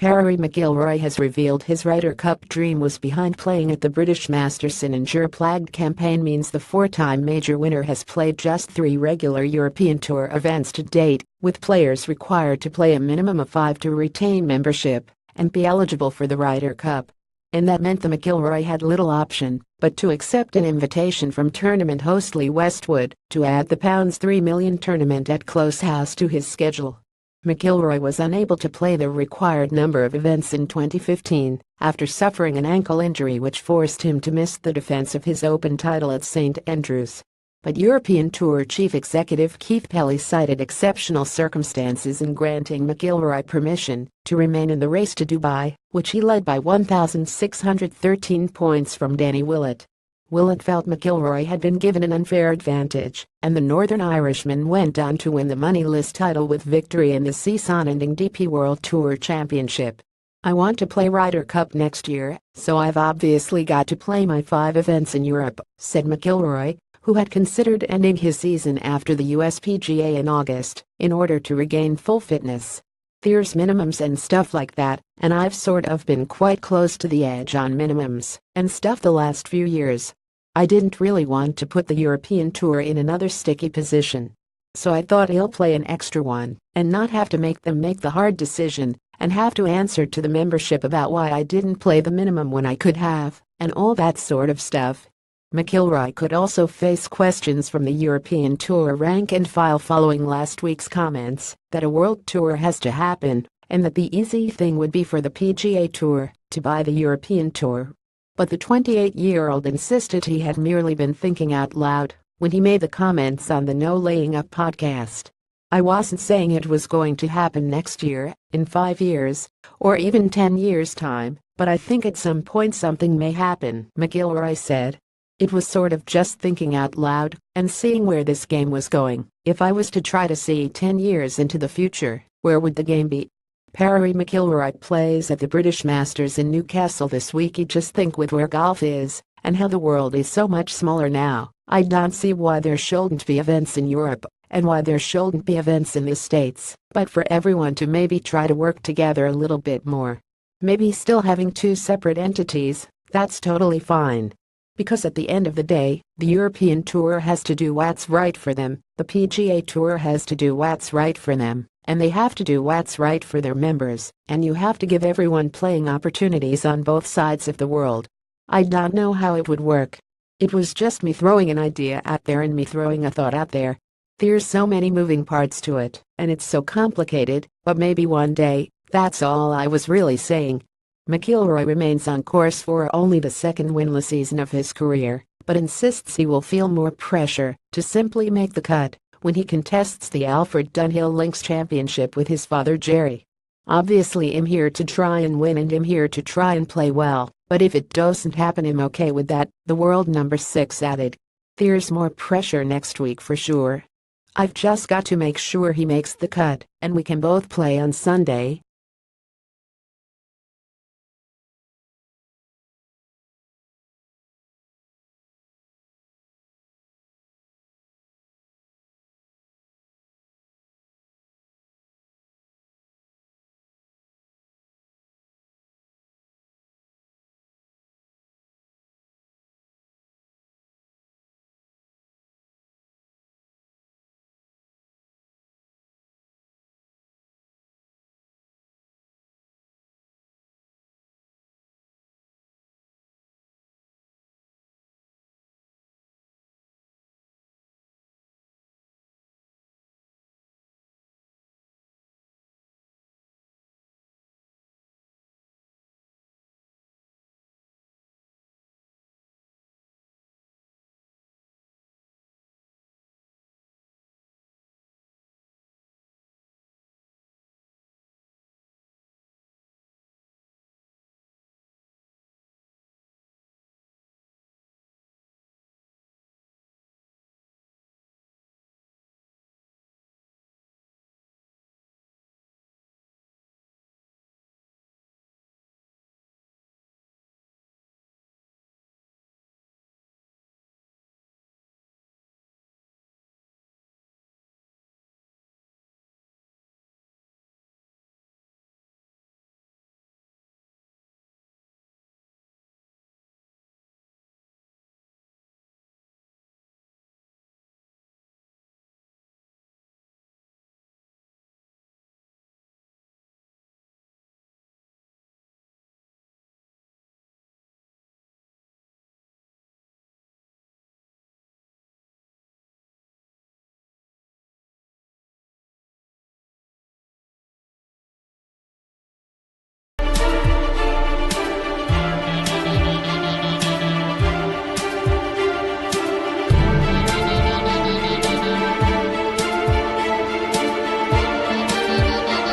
PARory McIlroy has revealed his Ryder Cup dream was behind playing at the British MastersAn. Injury-plagued campaign means the four-time major winner has played just 3 regular European Tour events to date, with players required to play a minimum of 5 to retain membership and be eligible for the Ryder Cup. And that meant the McIlroy had little option but to accept an invitation from tournament host Lee Westwood to add the £3 million tournament at Close House to his schedule. McIlroy was unable to play the required number of events in 2015 after suffering an ankle injury which forced him to miss the defense of his Open title at St Andrews. But European Tour Chief Executive Keith Pelley cited exceptional circumstances in granting McIlroy permission to remain in the race to Dubai, which he led by 1,613 points from Danny Willett. Willett felt McIlroy had been given an unfair advantage, and the Northern Irishman went on to win the moneyless title with victory in the season-ending DP World Tour Championship. "I want to play Ryder Cup next year, so I've obviously got to play my 5 events in Europe," said McIlroy, who had considered ending his season after the USPGA in August in order to regain full fitness. "There's minimums and stuff like that, and I've sort of been quite close to the edge on minimums and stuff the last few years. I didn't really want to put the European Tour in another sticky position. So I thought I'll play an extra one and not have to make them make the hard decision and have to answer to the membership about why I didn't play the minimum when I could have, and all that sort of stuff." McIlroy could also face questions from the European Tour rank and file following last week's comments that a World Tour has to happen and that the easy thing would be for the PGA Tour to buy the European Tour. But the 28-year-old insisted he had merely been thinking out loud when he made the comments on the No Laying Up podcast. "I wasn't saying it was going to happen next year, in 5 years, or even 10 years' time, but I think at some point something may happen," McIlroy said. "It was sort of just thinking out loud and seeing where this game was going. If I was to try to see 10 years into the future, where would the game be?" PARory McIlroy plays at the British Masters in Newcastle this week. "You just think with where golf is and how the world is so much smaller now, I don't see why there shouldn't be events in Europe and why there shouldn't be events in the States, but for everyone to maybe try to work together a little bit more. Maybe still having 2 separate entities, that's totally fine. Because at the end of the day, the European Tour has to do what's right for them, the PGA Tour has to do what's right for them, and they have to do what's right for their members, and you have to give everyone playing opportunities on both sides of the world. I don't know how it would work. It was just me throwing an idea out there and me throwing a thought out there. There's so many moving parts to it, and it's so complicated, but maybe one day, that's all I was really saying." McIlroy remains on course for only the 2nd winless season of his career, but insists he will feel more pressure to simply make the cut when he contests the Alfred Dunhill Links Championship with his father Jerry. "Obviously I'm here to try and win and I'm here to try and play well, but if it doesn't happen I'm okay with that," the world number 6 added. "There's more pressure next week for sure. I've just got to make sure he makes the cut and we can both play on Sunday,